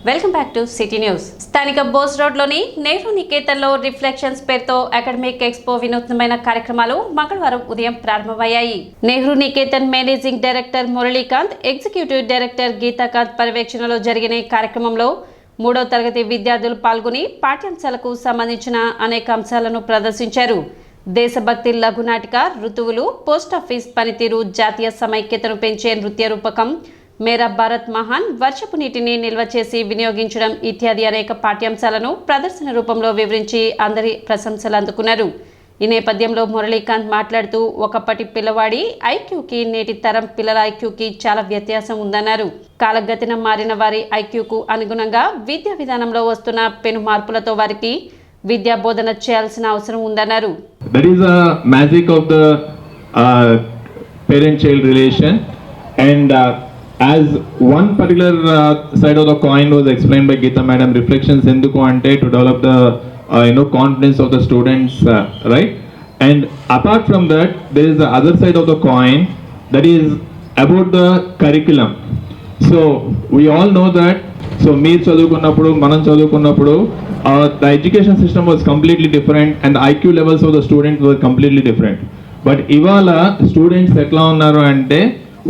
Welcome back to city news. స్థానిక బోస్ రోడ్లోని నెహ్రూ నికేతన్లో రిఫ్లెక్షన్స్ పేరుతో అకాడమిక్ ఎక్స్పో వినూత్నమైన కార్యక్రమాలు మంగళవారం ఉదయం ప్రారంభమయ్యాయి. Nehru Niketan managing director Muralikanth, executive director Geetakanth పర్యవేక్షణలో జరిగిన ఈ కార్యక్రమంలో 3వ తరగతి విద్యార్థులు పాల్గొని పాఠ్యాంశాలకు సంబంధించిన అనేక అంశాలను ప్రదర్శించారు. దేశభక్తి లఘునాటిక, ఋతువులు, పోస్టాఫీస్ పనితీరు, జాతీయ సమైక్యతను పెంచే నృత్య రూపకం, మేరా భారత్ మహాన్, వర్షపు నీటిని నిల్వ చేసి వినియోగించడం ఇత్యాది అనేక పాఠ్యాంశాలను ప్రదర్శన రూపంలో వివరించి అందరి ప్రశంసలు అందుకున్నారు. ఈ నేపథ్యంలో మురళీకాంత్ మాట్లాడుతూ ఒకప్పటి పిల్లవాడి ఐక్యూకి నేటి తరం పిల్లల ఐక్యూకి చాలా వ్యత్యాసం ఉందన్నారు. కాలగతిన మారిన వారి ఐక్యూకు అనుగుణంగా విద్యా విధానంలో వస్తున్న పెను మార్పులతో వారికి విద్యా బోధన చేయాల్సిన అవసరం ఉందన్నారు. That is a magic of the parent-child relation, and as one particular side of the coin was explained by Geeta Madam, reflections enduku ante to develop the confidence of the students, right? And apart from that, there is the other side of the coin, that is about the curriculum. So we all know that, so meer chadukunnappudu manam chadukunnappudu the education system was completely different and the IQ levels of the students were completely different. But ivala students etla unnaru ante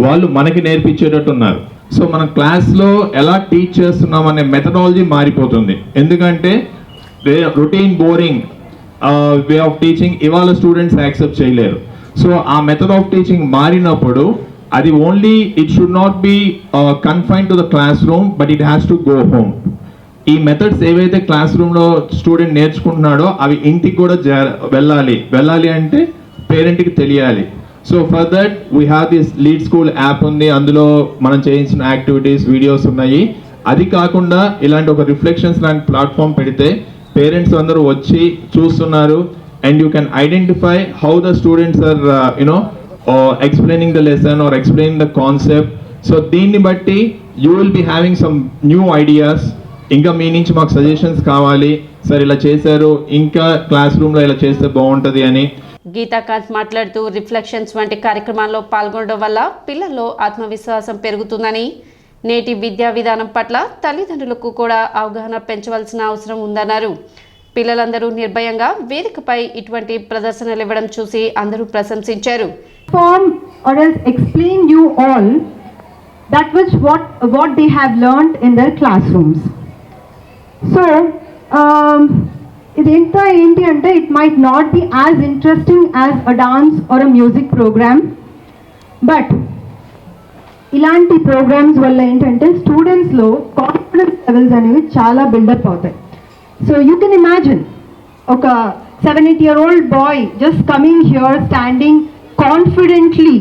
వాళ్ళు మనకి నేర్పించేటట్టు ఉన్నారు. So మన క్లాస్లో ఎలా teach చేస్తున్నాం అనే methodology మారిపోతుంది. ఎందుకంటే routine boring way of teaching ఇవాళ స్టూడెంట్స్ యాక్సెప్ట్ చేయలేరు. సో ఆ మెథడ్ ఆఫ్ టీచింగ్ మారినప్పుడు అది only it should not be confine to the class room, but it has to go home. ఈ మెథడ్స్ ఏవైతే క్లాస్ రూమ్లో స్టూడెంట్ నేర్చుకుంటున్నాడో అవి ఇంటికి కూడా వెళ్ళాలి అంటే పేరెంట్కి తెలియాలి. So for that we have this lead school app ఉంది, అందులో మనం చేయించిన యాక్టివిటీస్ వీడియోస్ ఉన్నాయి. అది కాకుండా ఇలాంటి ఒక రిఫ్లెక్షన్స్ లాంటి ప్లాట్ఫామ్ పెడితే పేరెంట్స్ అందరూ వచ్చి చూస్తున్నారు, and you can identify how the students are explaining the lesson or explaining the concept. So దీన్ని బట్టి you will be having some new ideas. ఇంకా మీ నుంచి మాకు సజెషన్స్ కావాలి, సార్ ఇలా చేశారు, ఇంకా క్లాస్ రూమ్లో ఇలా చేస్తే బాగుంటుంది అని. గీతాకాంత్ మాట్లాడుతూ రిఫ్లెక్షన్స్ వంటి కార్యక్రమాల్లో పాల్గొనడం వల్ల పిల్లల్లో ఆత్మవిశ్వాసం పెరుగుతుందని, నేటి విద్యా విధానం పట్ల తల్లిదండ్రులకు కూడా అవగాహన పెంచవలసిన అవసరం ఉందన్నారు. పిల్లలందరూ నిర్భయంగా వేదికపై ఇటువంటి ప్రదర్శనలు ఇవ్వడం చూసి అందరూ ప్రశంసించారు. What they have learned in their classrooms. So ఇదేంటో ఏంటి అంటే it might not be as interesting as a dance or a music program, but ఇలాంటి ప్రోగ్రామ్స్ వల్ల ఏంటంటే స్టూడెంట్స్లో కాన్ఫిడెన్స్ లెవెల్స్ అనేవి చాలా బిల్డప్ అవుతాయి. సో యూ కెన్ ఇమాజిన్ ఒక 7-8-year-old boy just coming here, standing confidently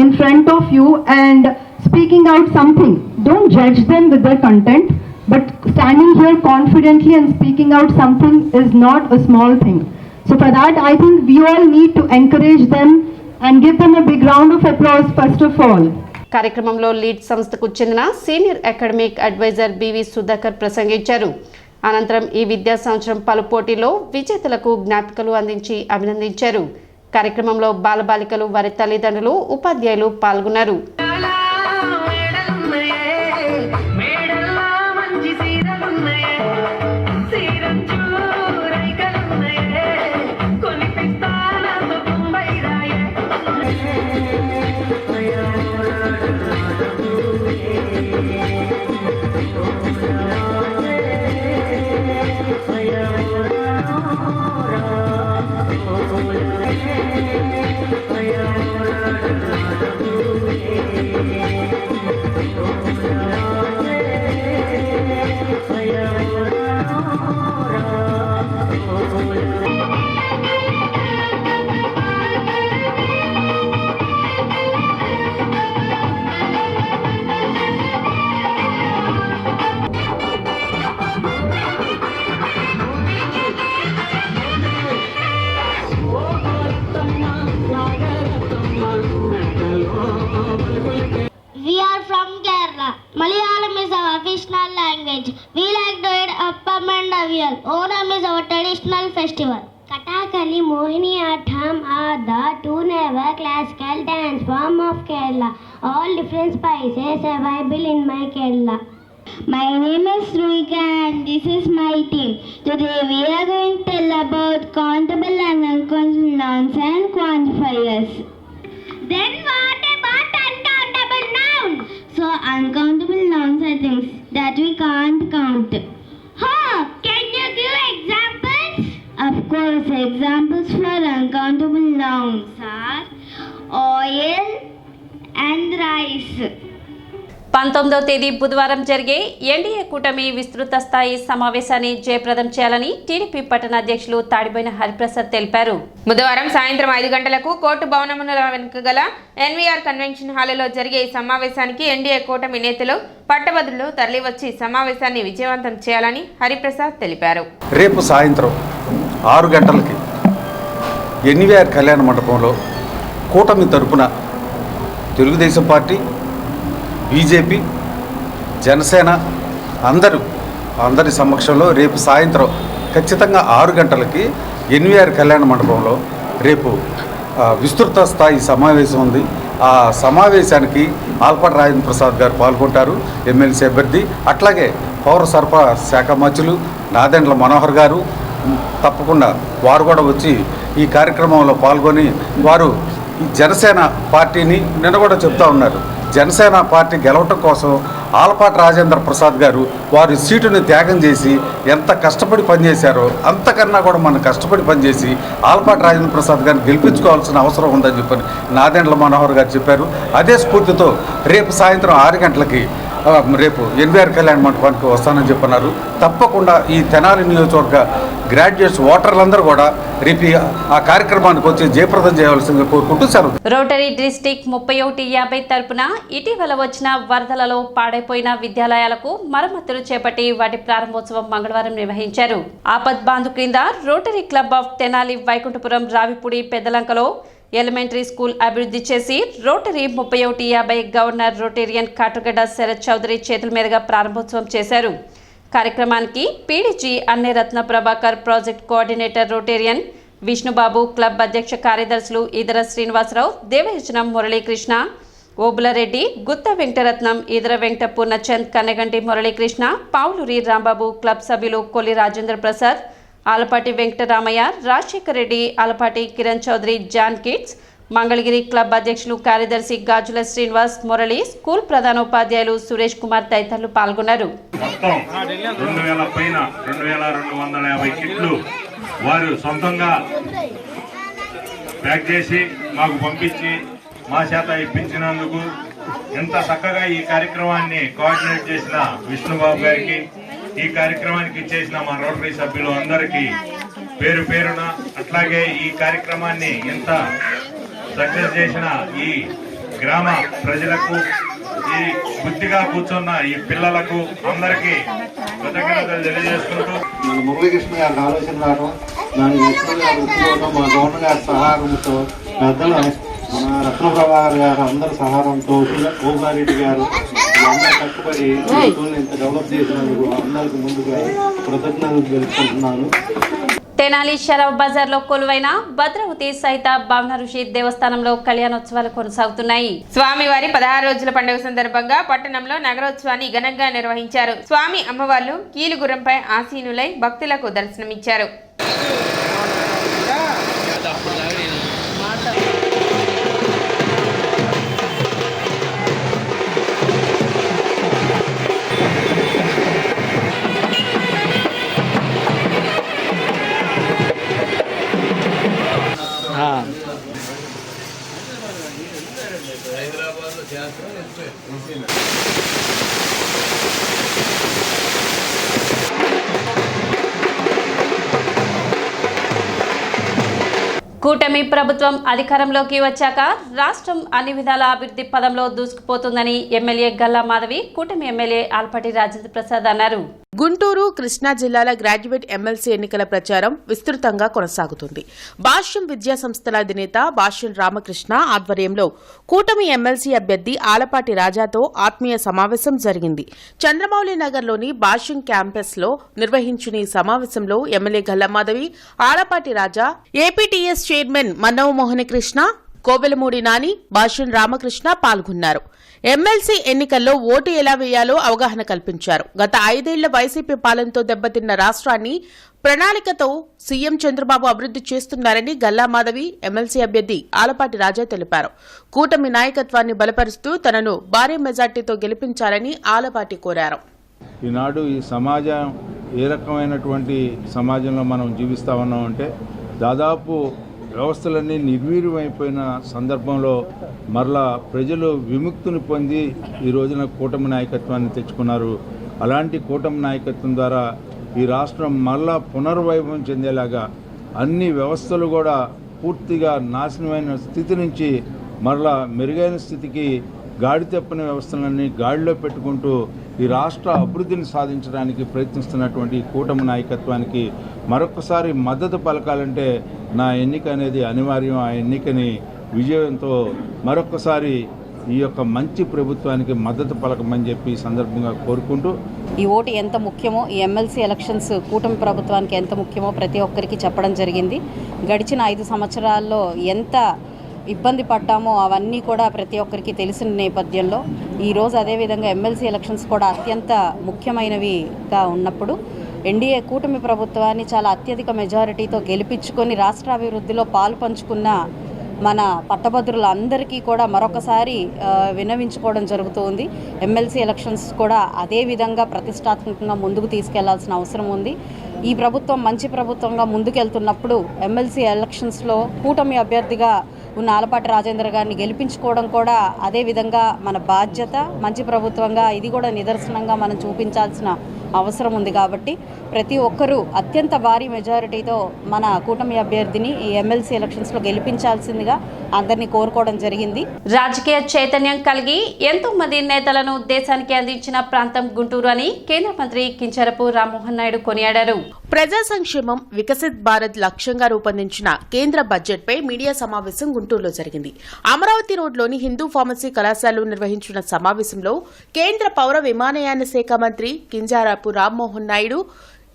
in front of you and speaking out something. Don't judge them with their content, but standing here confidently and speaking out something is not a small thing. So for that, I think we all need to encourage them and give them a big round of applause first of all. కార్యక్రమంలో lead సంస్థకు చెందిన senior academic advisor BV Sudhakar ప్రసంగించారు. అనంతరం ఈ విద్యా సంవత్సరం పలు పోటీల్లో విజేతలకు జ్ఞాపికలు అందించి అభినందించారు. కార్యక్రమంలో బాలబాలికలు, వారి తల్లిదండ్రులు, ఉపాధ్యాయులు పాల్గొన్నారు. Malayalam is our official language. We like to eat appam and avial. Onam is our traditional festival. Kathakali, Mohiniyattam are the two never classical dance form of Kerala. All different spices available in my Kerala. My name is Ruika and this is my team. Today we are going to tell about countable and uncountable nouns and quantifiers. Then what about uncountable nouns? So uncountable nouns are things that we can't count. Can you give examples? Of course, examples for uncountable nouns are oil and rice. 19వ తేదీ బుధవారం జరిగే NDA కూటమి విస్తృత స్థాయి సమావేశాన్ని జయప్రదం చేయాలని TDP పట్టణ అధ్యక్షులు తాడిబోయిన హరిప్రసాద్ తెలిపారు. బుధవారం సాయంత్రం 5 గంటలకు కోర్టు భవనముల వెనుక గల ఎన్వీఆర్ కన్వెన్షన్ హాలులో జరిగే ఈ సమావేశానికి ఎన్డీఏ కూటమి నేతలు పట్టభద్రులు తరలివచ్చి సమావేశాన్ని విజయవంతం చేయాలని హరిప్రసాద్ తెలిపారు. రేపు సాయంత్రం 6 గంటలకి ఎన్వీఆర్ కళ్యాణ మండపంలో కూటమి తరపున తెలుగుదేశం పార్టీ, బీజేపీ, జనసేన అందరి సమక్షంలో రేపు సాయంత్రం ఖచ్చితంగా 6 గంటలకి ఎన్వీఆర్ కళ్యాణ మండపంలో రేపు విస్తృత స్థాయి సమావేశం ఉంది. ఆ సమావేశానికి ఆల్పాటి రాజేంద్ర ప్రసాద్ గారు పాల్గొంటారు, ఎమ్మెల్సీ అభ్యర్థి. అట్లాగే పౌర సరఫరా శాఖ మంత్రులు నాదెండ్ల మనోహర్ గారు తప్పకుండా వారు కూడా వచ్చి ఈ కార్యక్రమంలో పాల్గొని వారు జనసేన పార్టీని నిన్న కూడా చెప్తా ఉన్నారు. జనసేన పార్టీ గెలవటం కోసం ఆలపాటి రాజేంద్ర ప్రసాద్ గారు వారి సీటుని త్యాగం చేసి ఎంత కష్టపడి పనిచేశారో అంతకన్నా కూడా మనం కష్టపడి పనిచేసి ఆలపాటి రాజేంద్ర ప్రసాద్ గారిని గెలిపించుకోవాల్సిన అవసరం ఉందని చెప్పని నాదెండ్ల మనోహర్ గారు చెప్పారు. అదే స్ఫూర్తితో రేపు సాయంత్రం 6 గంటలకి రేపు ఎన్వీఆర్ కళ్యాణ మండపానికి వస్తానని చెప్పన్నారు. తప్పకుండా ఈ తెనాలి నియోజకవర్గ గ్రాడ్యుయేట్స్ ఓటర్లందరూ కూడా రేపు ఆ కార్యక్రమానికి వచ్చి జయప్రదం చేయవలసిందిగా కోరుకుంటూ సెలవు. రోటరీ డిస్ట్రిక్ట్ 3150 తరపున ఇటీవల వచ్చిన వరదలలో పాడైపోయిన విద్యాలయాలకు మరమ్మతులు చేపట్టి వాటి ప్రారంభోత్సవం మంగళవారం నిర్వహించారు. ఆపద్ బాంధు క్రింద Rotary club of Tenali Vaikunthapuram Ravipudi పెద్దలంకలో ఎలిమెంటరీ స్కూల్ అభివృద్ధి చేసి Rotary 3150 governor Rotarian Katugadda Sarath Chowdary చేతుల మీదుగా ప్రారంభోత్సవం చేశారు. కార్యక్రమానికి PDG Anneratna Prabhakar, project coordinator Rotarian Vishnubabu, club అధ్యక్ష కార్యదర్శులు ఈదర శ్రీనివాసరావు, దేవయజనం మురళీకృష్ణ, ఓబులరెడ్డి, గుత్త వెంకటరత్నం, ఈదర వెంకట పూర్ణచంద్, కన్నెగంటి మురళీకృష్ణ, పావులూరి రాంబాబు, క్లబ్ సభ్యులు Kolli Rajendra Prasad, Alapati Venkataramayya, Rajasekhar Reddy, Alapati Kiran Chowdary, John kids, Mangalagiri club అధ్యక్షులు కార్యదర్శి గాజుల శ్రీనివాస్, మురళి, స్కూల్ ప్రధానోపాధ్యాయులు సురేష్ కుమార్ తదితరులు పాల్గొన్నారు. మొత్తం 2000 పైన 2250 కిట్లు వారు సొంతంగా ప్యాక్ చేసి మాకు పంపించి మా చేత ఇప్పించినందుకు ఎంత చక్కగా ఈ కార్యక్రమాన్ని కోఆర్డినేట్ చేసిన విష్ణుబాబు గారికి, ఈ కార్యక్రమానికి చేసిన మా రోటరీ సభ్యులు అందరికీ పేరు పేరున, అట్లాగే ఈ కార్యక్రమాన్ని ఎంత సక్సెస్ చేసిన ఈ గ్రామ ప్రజలకు, ఈ బుద్ధిగా కూర్చున్న ఈ పిల్లలకు అందరికీ కృతజ్ఞతలు తెలియజేసుకుంటూ మన మురళీకృష్ణ గారికి ఆలోచన రావడం, దానికి విష్ణు గారు వచ్చుకోవడం, మా గవర్నర్ గారి సహారంతో, పెద్దలు మన రత్నప్రభాకర్ గారు అందరి సహారంతో, ఓబారెడ్డి గారు అందరూ కష్టపడి స్కూల్ని ఇంత డెవలప్ చేసినందుకు అందరికి ముందుగా కృతజ్ఞతలు తెలుపుకుంటున్నాను. తెనాలి షరాఫ్ బజార్లో కొలువైన భద్రావతి సహిత భావన ఋషి దేవస్థానంలో కళ్యాణోత్సవాలు కొనసాగుతున్నాయి. స్వామివారి 16 రోజుల పండుగ సందర్భంగా పట్టణంలో నగరోత్సవాన్ని ఘనంగా నిర్వహించారు. స్వామి అమ్మవార్లు కీలుగుర్రంపై ఆసీనులై భక్తులకు దర్శనమిచ్చారు. కూటమి ప్రభుత్వం అధికారంలోకి వచ్చాక రాష్ట్రం అన్ని విధాల అభివృద్ధి పదంలో దూసుకుపోతుందని ఎమ్మెల్యే గల్లా మాధవి, కూటమి ఎమ్మెల్యే ఆల్పాటి రాజేంద్ర ప్రసాద్ అన్నారు. గుంటూరు, కృష్ణా జిల్లాల గ్రాడ్యుయేట్ ఎమ్మెల్సీ ఎన్నికల ప్రచారం విస్తృతంగా కొనసాగుతుంది. భాష్యం విద్యా సంస్థల అధినేత భాష్యం రామకృష్ణ ఆధ్వర్యంలో కూటమి ఎమ్మెల్సీ అభ్యర్థి ఆలపాటి రాజాతో ఆత్మీయ సమావేశం జరిగింది. చంద్రమౌళి నగర్లోని భాష్యం క్యాంపస్ లో నిర్వహించిన ఈ సమావేశంలో ఎమ్మెల్యే గల్లమాధవి, ఆలపాటి రాజా, ఏపీటీఎస్ చైర్మన్ మన్నవ మోహనకృష్ణ, కోవెలమూడి నాని, భాష్యం రామకృష్ణ పాల్గొన్నారు. ఎమ్మెల్సీ ఎన్నికల్లో ఓటు ఎలా వేయాలో అవగాహన కల్పించారు. గత 5 ఏళ్ల వైసీపీ పాలనతో దెబ్బతిన్న రాష్ట్రాన్ని ప్రణాళికతో సీఎం చంద్రబాబు అభివృద్ధి చేస్తున్నారని గల్లా మాధవి ఎమ్మెల్సీ అభ్యర్థి ఆలపాటి రాజా తెలిపారు. కూటమి నాయకత్వాన్ని బలపరుస్తూ తనను భారీ మెజార్టీతో గెలిపించాలని ఆలపాటి కోరారు. ఈనాడు ఈ సమాజం ఏ రకమైనటువంటి సమాజంలో మనం జీవిస్తా ఉన్నామంటే దాదాపు వ్యవస్థలన్నీ నిర్వీర్యమైపోయిన సందర్భంలో మరలా ప్రజలు విముక్తిని పొంది ఈ రోజున కూటమి నాయకత్వాన్ని తెచ్చుకున్నారు. అలాంటి కూటమి నాయకత్వం ద్వారా ఈ రాష్ట్రం మరలా పునర్వైభవం చెందేలాగా అన్ని వ్యవస్థలు కూడా పూర్తిగా నాశనమైన స్థితి నుంచి మరలా మెరుగైన స్థితికి గాడి తప్పని వ్యవస్థలన్నీ గాడిలో పెట్టుకుంటూ ఈ రాష్ట్ర అభివృద్ధిని సాధించడానికి ప్రయత్నిస్తున్నటువంటి కూటమి నాయకత్వానికి మరొకసారి మద్దతు పలకాలంటే నా ఎన్నిక అనేది అనివార్యం. ఆ ఎన్నికని విజయంతో మరొకసారి ఈ యొక్క మంచి ప్రభుత్వానికి మద్దతు పలకమని చెప్పి సందర్భంగా కోరుకుంటూ, ఈ ఓటు ఎంత ముఖ్యమో, ఈ ఎమ్మెల్సీ ఎలక్షన్స్ కూటమి ప్రభుత్వానికి ఎంత ముఖ్యమో ప్రతి ఒక్కరికి చెప్పడం జరిగింది. గడిచిన 5 సంవత్సరాల్లో ఎంత ఇబ్బంది పడ్డామో అవన్నీ కూడా ప్రతి ఒక్కరికి తెలిసిన నేపథ్యంలో ఈరోజు అదేవిధంగా ఎమ్మెల్సీ ఎలక్షన్స్ కూడా అత్యంత ముఖ్యమైనవిగా ఉన్నప్పుడు ఎన్డీఏ కూటమి ప్రభుత్వాన్ని చాలా అత్యధిక మెజారిటీతో గెలిపించుకొని రాష్ట్రాభివృద్ధిలో పాలు పంచుకున్న మన పట్టభద్రులందరికీ కూడా మరొకసారి విన్నవించుకోవడం జరుగుతుంది. ఎమ్మెల్సీ ఎలక్షన్స్ కూడా అదే విధంగా ప్రతిష్టాత్మకంగా ముందుకు తీసుకెళ్లాల్సిన అవసరం ఉంది. ఈ ప్రభుత్వం మంచి ప్రభుత్వంగా ముందుకెళ్తున్నప్పుడు ఎమ్మెల్సీ ఎలక్షన్స్లో కూటమి అభ్యర్థిగా ఉన్న ఆలపాటి రాజేంద్ర గారిని గెలిపించుకోవడం కూడా అదే విధంగా మన బాధ్యత. మంచి ప్రభుత్వంగా ఇది కూడా నిదర్శనంగా మనం చూపించాల్సిన అవసరం ఉంది. కాబట్టి ప్రతి ఒక్కరూ అత్యంత భారీ మెజారిటీతో మన కూటమి అభ్యర్థిని ఈ ఎమ్మెల్సీ ఎలక్షన్స్లో గెలిపించాల్సిందిగా అందరినీ కోరుకోవడం జరిగింది. రాజకీయ చైతన్యం కలిగి ఎంతో మంది నేతలను దేశానికి అందించిన ప్రాంతం గుంటూరు అని కేంద్ర మంత్రి కించరపు రామ్మోహన్ నాయుడు కొనియాడారు. ప్రజా సంక్షేమం వికసిత్ భారత్ లక్ష్యంగా రూపొందించిన కేంద్ర బడ్జెట్పై మీడియా సమావేశం గుంటూరులో జరిగింది. అమరావతి రోడ్లోని హిందూ ఫార్మసీ కళాశాలలో నిర్వహించిన సమావేశంలో కేంద్ర పౌర విమానయాన శాఖ మంత్రి కింజారపు రామ్మోహన్ నాయుడు,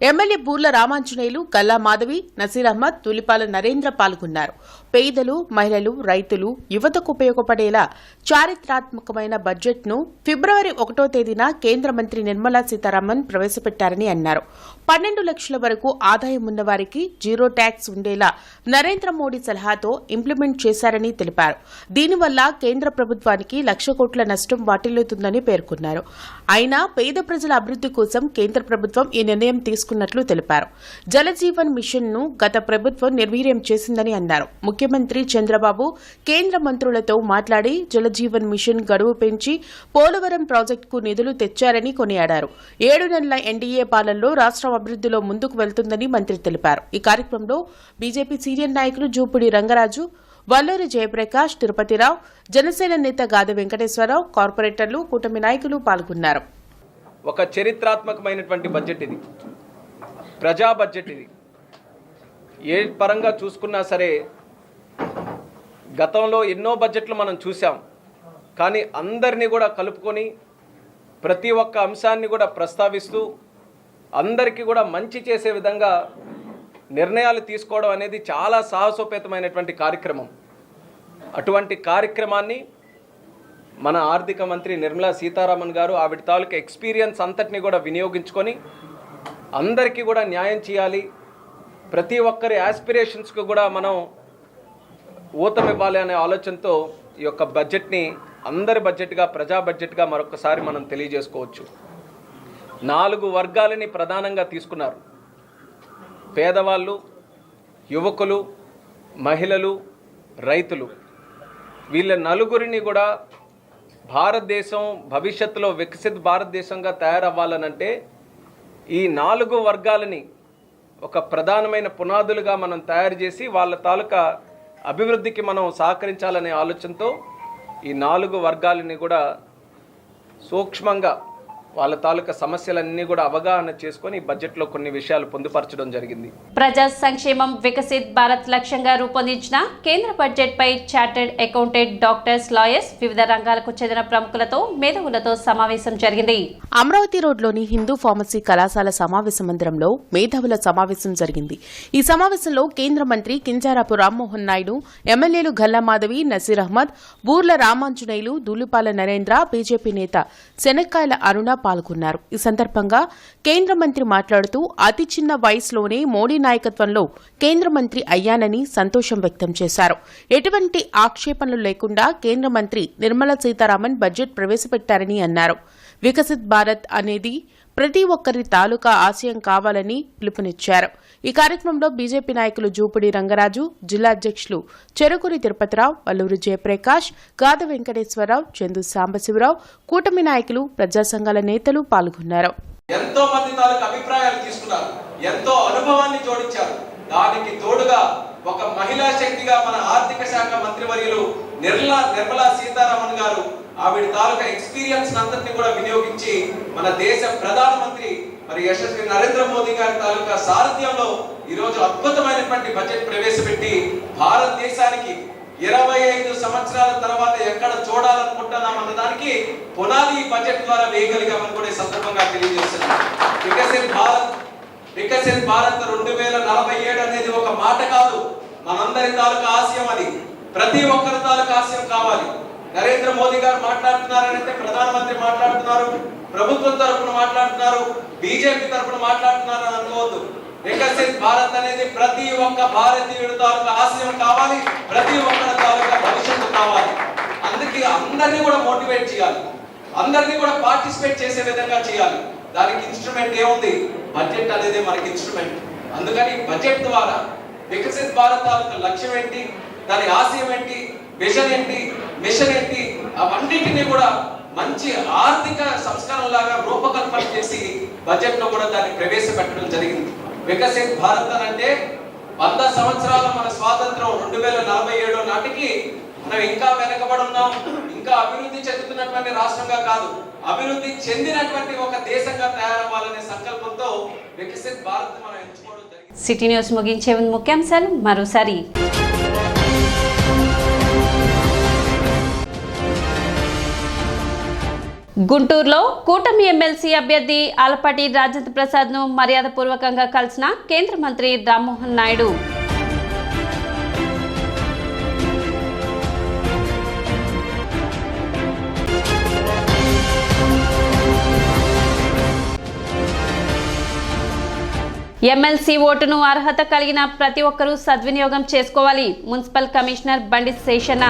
ఎమ్మెల్యే బూర్ల రామాంజనేయులు, గల్లా మాధవి, నసీర్ అహ్మద్, తులిపాల నరేంద్ర పాల్గొన్నారు. పేదలు, మహిళలు, రైతులు, యువతకు ఉపయోగపడేలా చారిత్రాత్మకమైన బడ్జెట్ను ఫిబ్రవరి 1వ తేదీన కేంద్ర మంత్రి నిర్మలా సీతారామన్ ప్రవేశపెట్టారని అన్నారు. 12 లక్షల వరకు ఆదాయం ఉన్నవారికి జీరో ట్యాక్స్ ఉండేలా నరేంద్ర మోడీ సలహాతో ఇంప్లిమెంట్ చేశారని తెలిపారు. దీనివల్ల కేంద్ర ప్రభుత్వానికి 1,00,000 కోట్ల నష్టం వాటిల్లుతుందని పేర్కొన్నారు. అయినా పేద ప్రజల అభివృద్ధి కోసం కేంద్ర ప్రభుత్వం ఈ నిర్ణయం తీసుకున్నట్లు తెలిపారు. జలజీవన్ మిషన్ ను గత ప్రభుత్వం నిర్వీర్యం చేసిందని అన్నారు. ముఖ్యమంత్రి చంద్రబాబు కేంద్ర మంత్రులతో మాట్లాడి జలజీవన్ మిషన్ గడువు పెంచి పోలవరం ప్రాజెక్టుకు నిధులు తెచ్చారని కొనియాడారు. 7 నెలల ఎన్డీఏ పాలనలో రాష్ట్రం అభివృద్ధిలో ముందుకు వెళ్తుందని మంత్రి తెలిపారు. ఈ కార్యక్రమంలో బీజేపీ సీనియర్ నాయకులు జూపుడి రంగరాజు, వల్లూరి జయప్రకాష్, తిరుపతిరావు, జనసేన నేత గాది వెంకటేశ్వరరావు, కార్పొరేటర్లు, కూటమి నాయకులు పాల్గొన్నారు. ఒక చరిత్రాత్మకమైనటువంటి బడ్జెట్ ఇది, ప్రజా బడ్జెట్ ఇది. ఏ పరంగా చూసుకున్నా సరే గతంలో ఎన్నో బడ్జెట్లు మనం చూసాం. కానీ అందరినీ కూడా కలుపుకొని ప్రతి ఒక్క అంశాన్ని కూడా ప్రస్తావిస్తూ అందరికీ కూడా మంచి చేసే విధంగా నిర్ణయాలు తీసుకోవడం అనేది చాలా సాహసోపేతమైనటువంటి కార్యక్రమం. అటువంటి కార్యక్రమాన్ని మన ఆర్థిక మంత్రి నిర్మలా సీతారామన్ గారు ఆవిడ తాలూకా ఎక్స్పీరియన్స్ అంతటిని కూడా వినియోగించుకొని అందరికీ కూడా న్యాయం చేయాలి, ప్రతి ఒక్కరి యాస్పిరేషన్స్కి కూడా మనం ఊతమివ్వాలి అనే ఆలోచనతో ఈ యొక్క బడ్జెట్ని అందరి బడ్జెట్గా, ప్రజా బడ్జెట్గా మరొకసారి మనం తెలియజేసుకోవచ్చు. 4 వర్గాలని ప్రధానంగా తీసుకున్నారు. పేదవాళ్ళు, యువకులు, మహిళలు, రైతులు. వీళ్ళ నలుగురిని కూడా భారతదేశం భవిష్యత్తులో వికసిత భారతదేశంగా తయారవ్వాలనంటే ఈ 4 వర్గాలని ఒక ప్రధానమైన పునాదులుగా మనం తయారు చేసి వాళ్ళ తాలూకా అభివృద్ధికి మనం సహకరించాలనే ఆలోచనతో ఈ 4 వర్గాలని కూడా సూక్ష్మంగా వాళ్ళ తాలూకా సమస్యలన్నీ కూడా అవగాహన చేసుకొని బడ్జెట్లో కొన్ని విషయాలు పొందుపరచడం జరిగింది. ప్రజా సంక్షేమం వికసిత్ భారత్ లక్ష్యంగా రూపొందించిన కేంద్ర బడ్జెట్పై చార్టెడ్ అకౌంటెంట్, డాక్టర్స్, లాయర్స్, వివిధ రంగాలకు చెందిన ప్రముఖులతో మేధావులతో సమావేశం జరిగింది. అమరావతి రోడ్లోని హిందూ ఫార్మసీ కళాశాల సమావేశ మందిరంలో మేధావుల సమావేశం జరిగింది. ఈ సమావేశంలో కేంద్ర మంత్రి కింజారాపు రామ్మోహన్ నాయుడు, ఎమ్మెల్యేలు గల్లా మాధవి, నసీర్ అహ్మద్, బూర్ల రామాంజనేయులు, దూలిపాల నరేంద్ర, బీజేపీ నేత శనక్కాయల అరుణ పాల్గొన్నారు. ఈ సందర్భంగా కేంద్ర మంత్రి మాట్లాడుతూ అతి చిన్న వయసులోనే మోడీ నాయకత్వంలో కేంద్ర మంత్రి అయ్యానని సంతోషం వ్యక్తం చేశారు. ఎటువంటి ఆక్షేపణలు లేకుండా కేంద్ర మంత్రి నిర్మలా సీతారామన్ బడ్జెట్ ప్రవేశపెట్టారని అన్నారు. వికసిత్ భారత్ అనేది ప్రతి ఒక్కరి తాలూకా ఆశయం కావాలని పిలుపునిచ్చారు. ఈ కార్యక్రమంలో బీజేపీ నాయకులు జూపుడి రంగరాజు, జిల్లా అధ్యక్షులు చెరుకూరి తిరుపతిరావు, వల్లూరు జయప్రకాష్, గాద వెంకటేశ్వరరావు, చందు సాంబశివరావు, కూటమి నాయకులు, ప్రజా సంఘాల నేతలు పాల్గొన్నారు. ఎంతో మంది తాలూకు అభిప్రాయాలు తీసుకున్నారు, ఎంతో అనుభవాన్ని జోడించారు. దానికి తోడుగా ఒక మహిళా శక్తిగా మన ఆర్థిక శాఖ మంత్రివర్యులు నిర్మలా సీతారామన్ గారు ఆవిడ తాలూకా ఎక్స్పీరియన్స్ అంతటిని కూడా వినియోగించి మన దేశ ప్రధానమంత్రి మరి యశస్వి నరేంద్ర మోదీ గారి తాలూకా సారథ్యంలో ఈరోజు అద్భుతమైనటువంటి బడ్జెట్ ప్రవేశపెట్టి భారతదేశానికి 25 సంవత్సరాల తర్వాత ఎక్కడ చూడాలనుకుంటున్నాం అన్న దానికి పునాది ఈ బడ్జెట్ ద్వారా వేయగలిగామని కూడా ఈ సందర్భంగా తెలియజేస్తున్నాం. వికసిత్ భారత్ 2047 అనేది ఒక మాట కాదు, మనందరి తాలూకా ఆశయం. అది ప్రతి ఒక్కరి తాలూకా ఆశయం కావాలి. నరేంద్ర మోదీ గారు మాట్లాడుతున్నారంటే ప్రధానమంత్రి మాట్లాడుతున్నారు, ప్రభుత్వం తరపున మాట్లాడుతున్నారు, బీజేపీ తరపున మాట్లాడుతున్నారు అని అనుకోవద్దు. వికసిత్ భారత్ అనేది ప్రతి ఒక్క భారతీయుడి తాలూకా ఆశయం కావాలి, ప్రతి ఒక్కరి తాలూకా భవిష్యత్తు కావాలి. అందుకే అందరినీ కూడా మోటివేట్ చేయాలి, అందరినీ కూడా పార్టిసిపేట్ చేసే విధంగా చేయాలి. దానికి ఇన్స్ట్రుమెంట్ ఏముంది? బడ్జెట్ అనేది మనకి ఇన్స్ట్రుమెంట్. అందుకని బడ్జెట్ ద్వారా వికసిత్ భారత్ తాలూకా లక్ష్యం ఏంటి, దాని ఆశయం ఏంటి, విజన్ ఏంటి, మిషన్ ఏంటి, అవన్నిటిని కూడా మంచి ఆర్థిక సంస్కరణ లాగా రూపకల్పన చేసి బడ్జెట్ లో కూడా దాన్ని ప్రవేశపెట్టడం జరిగింది. వికసిత్ భారత్ అంటే 100 సంవత్సరాల మన స్వాతంత్రం 2047 నాటికి మనం ఇంకా వెనకబడి ఉన్నాం. ఇంకా అభివృద్ధి చెందుతున్నటువంటి రాష్ట్రంగా కాదు, అభివృద్ధి చెందినటువంటి ఒక దేశంగా తయారవ్వాలనే సంకల్పంతో వికసిత్ భారత్ మనం ఎంచుకోవడం జరిగింది. సిటీ న్యూస్ ముగించే ముందు ముఖ్యాంశాలు మరోసారి. గుంటూరులో కూటమి ఎమ్మెల్సీ అభ్యర్థి ఆలపాటి రాజేంద్ర ప్రసాద్ను మర్యాదపూర్వకంగా కలిసిన కేంద్ర మంత్రి రామ్మోహన్ నాయుడు. ఎమ్మెల్సీ ఓటును అర్హత కలిగిన ప్రతి ఒక్కరూ సద్వినియోగం చేసుకోవాలి. మున్సిపల్ కమిషనర్ బండి శేషన్న.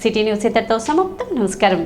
సిటీ న్యూస్ ఇంతటితో సమాప్తం. నమస్కారం.